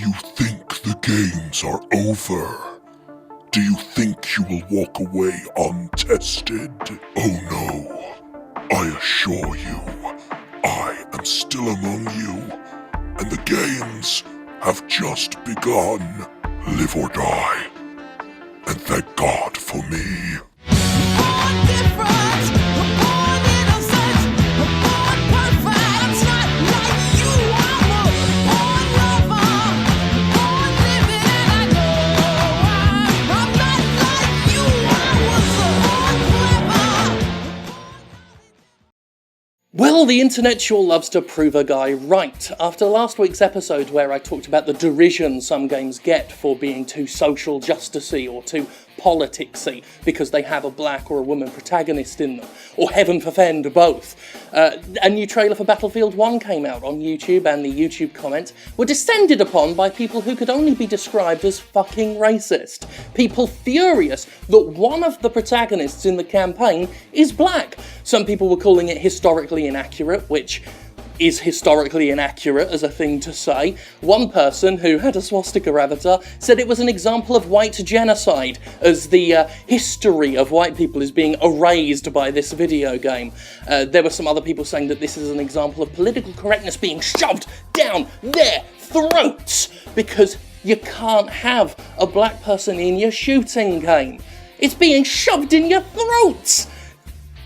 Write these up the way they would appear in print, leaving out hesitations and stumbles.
you think the games are over? Do you think you will walk away untested? Oh no, I assure you, I am still among you, and the games have just begun. Live or die, and thank God for me. Well, the internet sure loves to prove a guy right. After last week's episode where I talked about the derision some games get for being too social justicey or too politicsy because they have a black or a woman protagonist in them, or heaven forfend, both. A new trailer for Battlefield 1 came out on YouTube, and the YouTube comments were descended upon by people who could only be described as fucking racist. People furious that one of the protagonists in the campaign is black. Some people were calling it historically inaccurate, which is historically inaccurate as a thing to say. One person, who had a swastika avatar, said it was an example of white genocide, as the history of white people is being erased by this video game. There were some other people saying that this is an example of political correctness being shoved down their throats, because you can't have a black person in your shooting game. It's being shoved in your throats!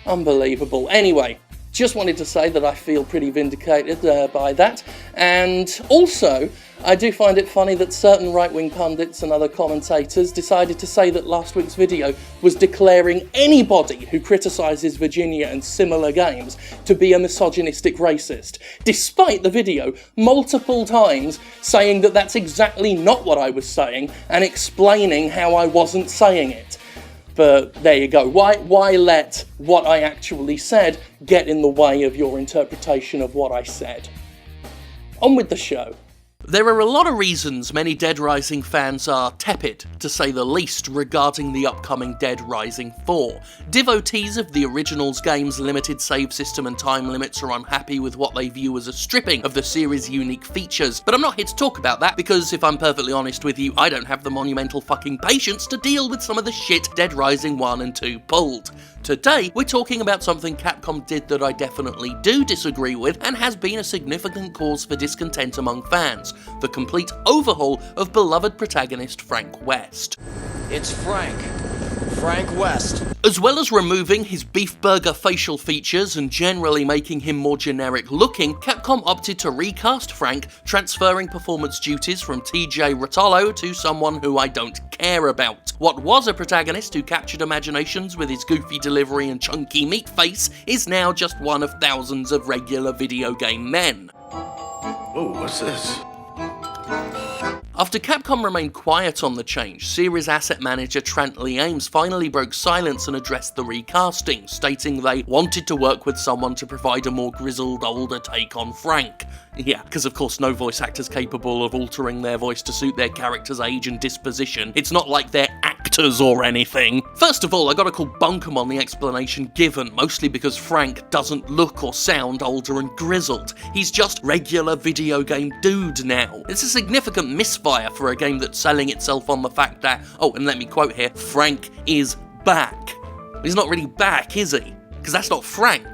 Unbelievable. Anyway, just wanted to say that I feel pretty vindicated by that, and also I do find it funny that certain right-wing pundits and other commentators decided to say that last week's video was declaring anybody who criticises Virginia and similar games to be a misogynistic racist, despite the video multiple times saying that that's exactly not what I was saying and explaining how I wasn't saying it. But there you go. Why let what I actually said get in the way of your interpretation of what I said? On with the show. There are a lot of reasons many Dead Rising fans are tepid, to say the least, regarding the upcoming Dead Rising 4. Devotees of the original's game's limited save system and time limits are unhappy with what they view as a stripping of the series' unique features, but I'm not here to talk about that because, if I'm perfectly honest with you, I don't have the monumental fucking patience to deal with some of the shit Dead Rising 1 and 2 pulled. Today, we're talking about something Capcom did that I definitely do disagree with and has been a significant cause for discontent among fans: the complete overhaul of beloved protagonist Frank West. It's Frank West. As well as removing his beef burger facial features and generally making him more generic looking, Capcom opted to recast Frank, transferring performance duties from TJ Rotolo to someone who I don't care about. What was a protagonist who captured imaginations with his goofy delivery and chunky meat face is now just one of thousands of regular video game men. Oh, what's this? After Capcom remained quiet on the change, series asset manager Trant Lee Ames finally broke silence and addressed the recasting, stating they wanted to work with someone to provide a more grizzled, older take on Frank. Yeah, because of course no voice actor's capable of altering their voice to suit their character's age and disposition. It's not like they're actors or anything. First of all, I gotta call bunkum on the explanation given, mostly because Frank doesn't look or sound older and grizzled. He's just regular video game dude now. It's a significant misfire for a game that's selling itself on the fact that, oh, and let me quote here, Frank is back. He's not really back, is he? Because that's not Frank.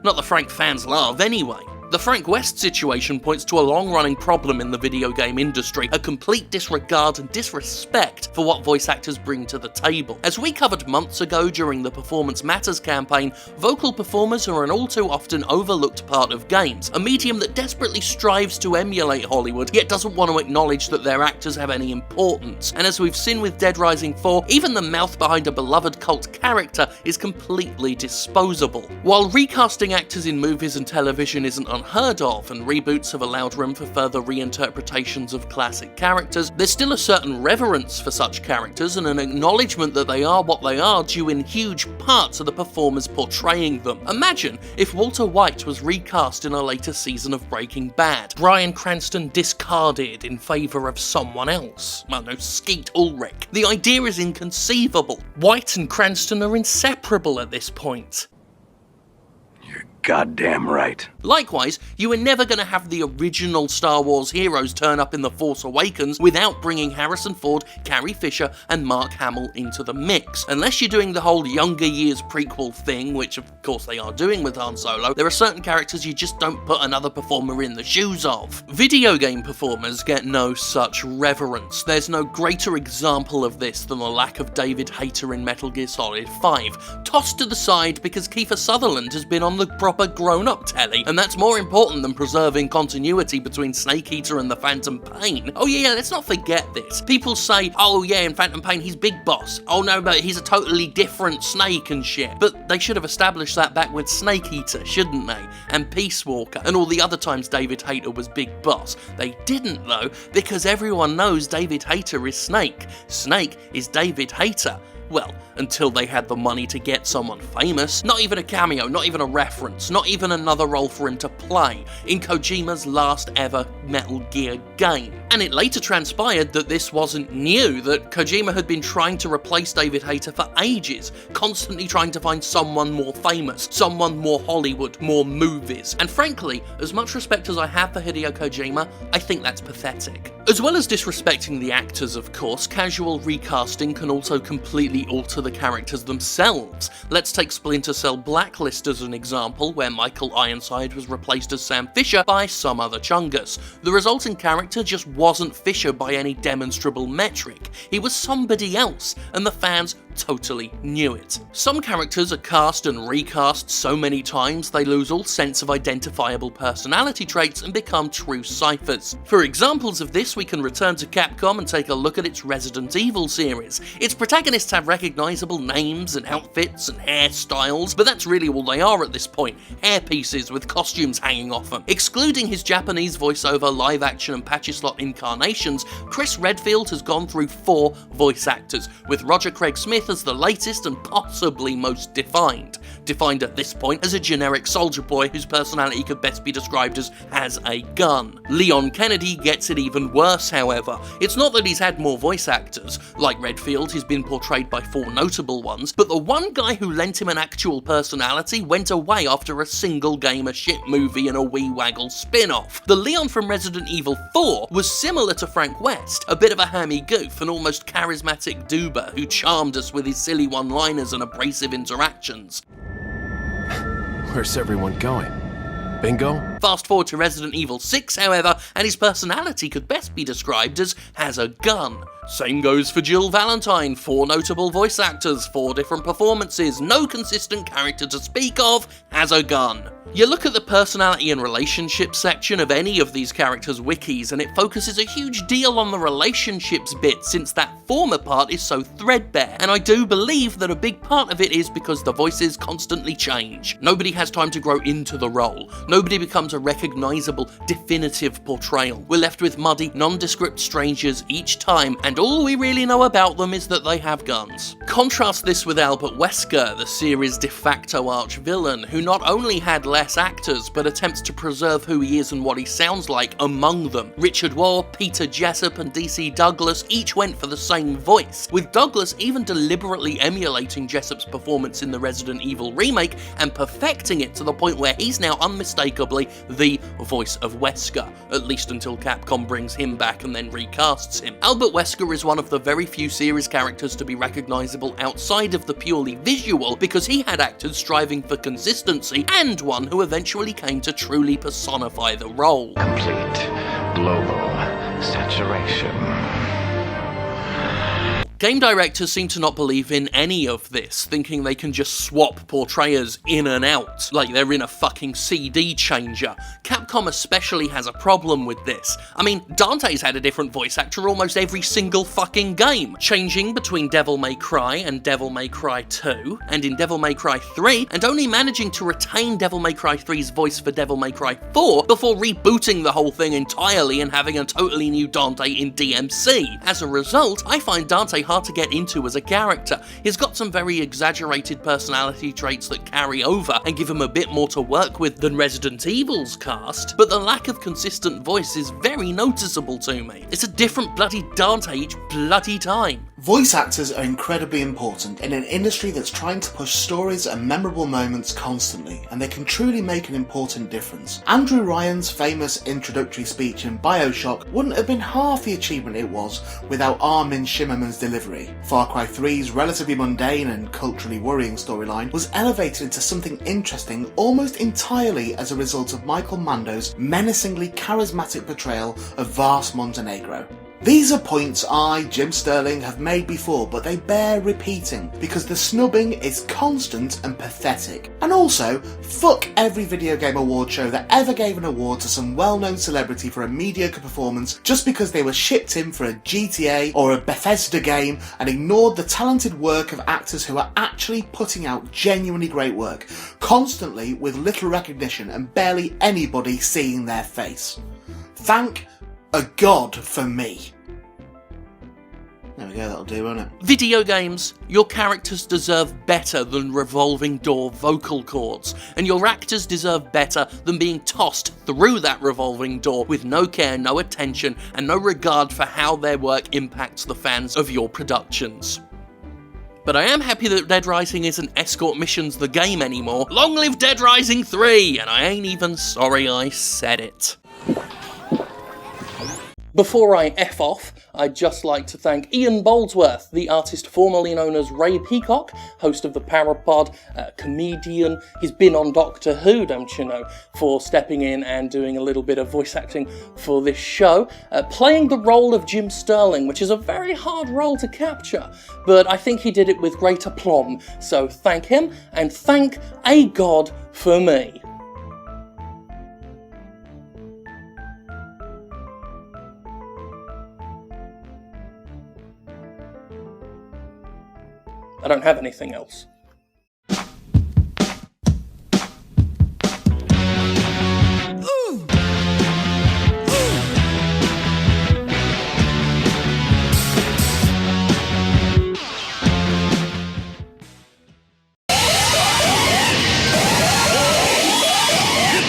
Not the Frank fans love, anyway. The Frank West situation points to a long-running problem in the video game industry, a complete disregard and disrespect for what voice actors bring to the table. As we covered months ago during the Performance Matters campaign, vocal performers are an all too often overlooked part of games, a medium that desperately strives to emulate Hollywood, yet doesn't want to acknowledge that their actors have any importance. And as we've seen with Dead Rising 4, even the mouth behind a beloved cult character is completely disposable. While recasting actors in movies and television isn't unheard of, and reboots have allowed room for further reinterpretations of classic characters, there's still a certain reverence for such characters and an acknowledgement that they are what they are due in huge part to the performers portraying them. Imagine if Walter White was recast in a later season of Breaking Bad. Bryan Cranston discarded in favour of someone else. Well, no, Skeet Ulrich. The idea is inconceivable. White and Cranston are inseparable at this point. You're goddamn right. Likewise, you were never going to have the original Star Wars heroes turn up in The Force Awakens without bringing Harrison Ford, Carrie Fisher, and Mark Hamill into the mix. Unless you're doing the whole younger years prequel thing, which of course they are doing with Han Solo, there are certain characters you just don't put another performer in the shoes of. Video game performers get no such reverence. There's no greater example of this than the lack of David Hayter in Metal Gear Solid 5, tossed to the side because Kiefer Sutherland has been on the proper grown-up telly, and that's more important than preserving continuity between Snake Eater and the Phantom Pain. Oh yeah, let's not forget this. People say, oh yeah, in Phantom Pain he's Big Boss. Oh no, but he's a totally different Snake and shit. But they should have established that back with Snake Eater, shouldn't they? And Peace Walker, and all the other times David Hayter was Big Boss. They didn't though, because everyone knows David Hayter is Snake. Snake is David Hayter. Well, until they had the money to get someone famous. Not even a cameo, not even a reference, not even another role for him to play in Kojima's last ever Metal Gear game. And it later transpired that this wasn't new, that Kojima had been trying to replace David Hayter for ages, constantly trying to find someone more famous, someone more Hollywood, more movies. And frankly, as much respect as I have for Hideo Kojima, I think that's pathetic. As well as disrespecting the actors, of course, casual recasting can also completely alter the characters themselves. Let's take Splinter Cell Blacklist as an example, where Michael Ironside was replaced as Sam Fisher by some other chungus. The resulting character just wasn't Fisher by any demonstrable metric. He was somebody else, and the fans totally knew it. Some characters are cast and recast so many times they lose all sense of identifiable personality traits and become true ciphers. For examples of this, we can return to Capcom and take a look at its Resident Evil series. Its protagonists have recognizable names and outfits and hairstyles, but that's really all they are at this point, hairpieces with costumes hanging off them. Excluding his Japanese voiceover, live action and patch-slot incarnations, Chris Redfield has gone through 4 voice actors, with Roger Craig Smith as the latest and possibly most defined at this point as a generic soldier boy whose personality could best be described as has a gun. Leon Kennedy gets it even worse, however. It's not that he's had more voice actors. Like Redfield, he's been portrayed by 4 notable ones, but the one guy who lent him an actual personality went away after a single game, a shit movie and a wee waggle spin-off. The Leon from Resident Evil 4 was similar to Frank West, a bit of a hammy goof, an almost charismatic doober who charmed us with his silly one-liners and abrasive interactions. Where's everyone going? Bingo? Fast forward to Resident Evil 6, however, and his personality could best be described as has a gun. Same goes for Jill Valentine, 4 notable voice actors, 4 different performances, no consistent character to speak of, has a gun. You look at the personality and relationship section of any of these characters' wikis and it focuses a huge deal on the relationships bit, since that former part is so threadbare, and I do believe that a big part of it is because the voices constantly change. Nobody has time to grow into the role. Nobody becomes a recognisable, definitive portrayal. We're left with muddy, nondescript strangers each time, and all we really know about them is that they have guns. Contrast this with Albert Wesker, the series' de facto arch-villain, who not only had less actors, but attempts to preserve who he is and what he sounds like among them. Richard Waugh, Peter Jessup and DC Douglas each went for the same voice, with Douglas even deliberately emulating Jessup's performance in the Resident Evil remake and perfecting it to the point where he's now unmistakably the voice of Wesker, at least until Capcom brings him back and then recasts him. Albert Wesker is one of the very few series characters to be recognisable outside of the purely visual, because he had actors striving for consistency and one who eventually came to truly personify the role. Complete global saturation. Game directors seem to not believe in any of this, thinking they can just swap portrayers in and out, like they're in a fucking CD changer. Capcom especially has a problem with this. I mean, Dante's had a different voice actor almost every single fucking game, changing between Devil May Cry and Devil May Cry 2, and in Devil May Cry 3, and only managing to retain Devil May Cry 3's voice for Devil May Cry 4 before rebooting the whole thing entirely and having a totally new Dante in DMC. As a result, I find Dante hard to get into as a character. He's got some very exaggerated personality traits that carry over and give him a bit more to work with than Resident Evil's cast, but the lack of consistent voice is very noticeable to me. It's a different bloody Dante each bloody time. Voice actors are incredibly important in an industry that's trying to push stories and memorable moments constantly, and they can truly make an important difference. Andrew Ryan's famous introductory speech in BioShock wouldn't have been half the achievement it was without Armin Shimmerman's delivery. Far Cry 3's relatively mundane and culturally worrying storyline was elevated into something interesting almost entirely as a result of Michael Mando's menacingly charismatic portrayal of vast Montenegro. These are points I, Jim Sterling, have made before, but they bear repeating because the snubbing is constant and pathetic. And also, fuck every video game award show that ever gave an award to some well-known celebrity for a mediocre performance just because they were shipped in for a GTA or a Bethesda game and ignored the talented work of actors who are actually putting out genuinely great work, constantly with little recognition and barely anybody seeing their face. Thank a god for me. There we go, that'll do, won't it? Video games, your characters deserve better than revolving door vocal cords, and your actors deserve better than being tossed through that revolving door with no care, no attention, and no regard for how their work impacts the fans of your productions. But I am happy that Dead Rising isn't Escort Missions the game anymore. Long live Dead Rising 3, and I ain't even sorry I said it. Before I F off, I'd just like to thank Ian Boldsworth, the artist formerly known as Ray Peacock, host of the Parapod, comedian. He's been on Doctor Who, don't you know, for stepping in and doing a little bit of voice acting for this show, playing the role of Jim Sterling, which is a very hard role to capture, but I think he did it with great aplomb, so thank him, and thank a god for me. I don't have anything else. Hit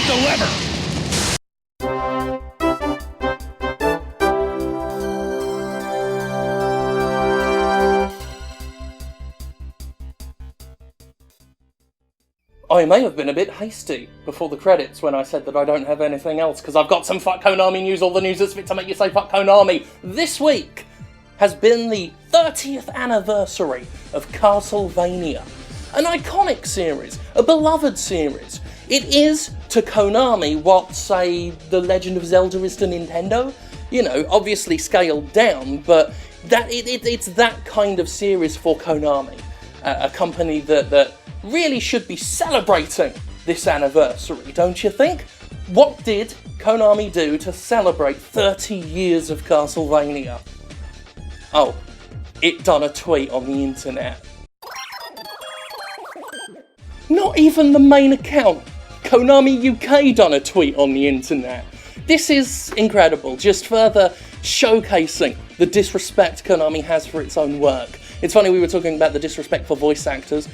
the lever! I may have been a bit hasty before the credits when I said that I don't have anything else, because I've got some fuck Konami news, all the news that's fit to make you say fuck Konami. This week has been the 30th anniversary of Castlevania, an iconic series, a beloved series. It is to Konami what, say, The Legend of Zelda is to Nintendo. You know, obviously scaled down, but it's that kind of series for Konami, a company that really should be celebrating this anniversary, don't you think? What did Konami do to celebrate 30 years of Castlevania? Oh, it done a tweet on the internet. Not even the main account. Konami UK done a tweet on the internet. This is incredible, just further showcasing the disrespect Konami has for its own work. It's funny, we were talking about the disrespect for voice actors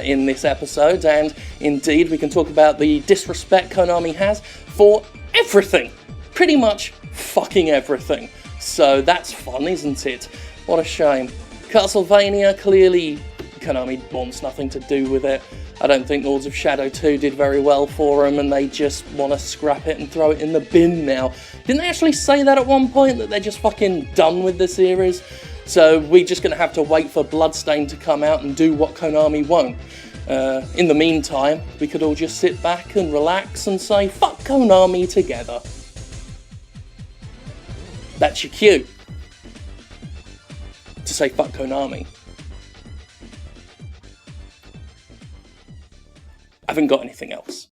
in this episode, and indeed we can talk about the disrespect Konami has for everything. Pretty much fucking everything. So that's fun, isn't it? What a shame. Castlevania, clearly Konami wants nothing to do with it. I don't think Lords of Shadow 2 did very well for them, and they just want to scrap it and throw it in the bin now. Didn't they actually say that at one point, that they're just fucking done with the series? So we're just going to have to wait for Bloodstained to come out and do what Konami won't. In the meantime, we could all just sit back and relax and say, fuck Konami together. That's your cue to say fuck Konami. I haven't got anything else.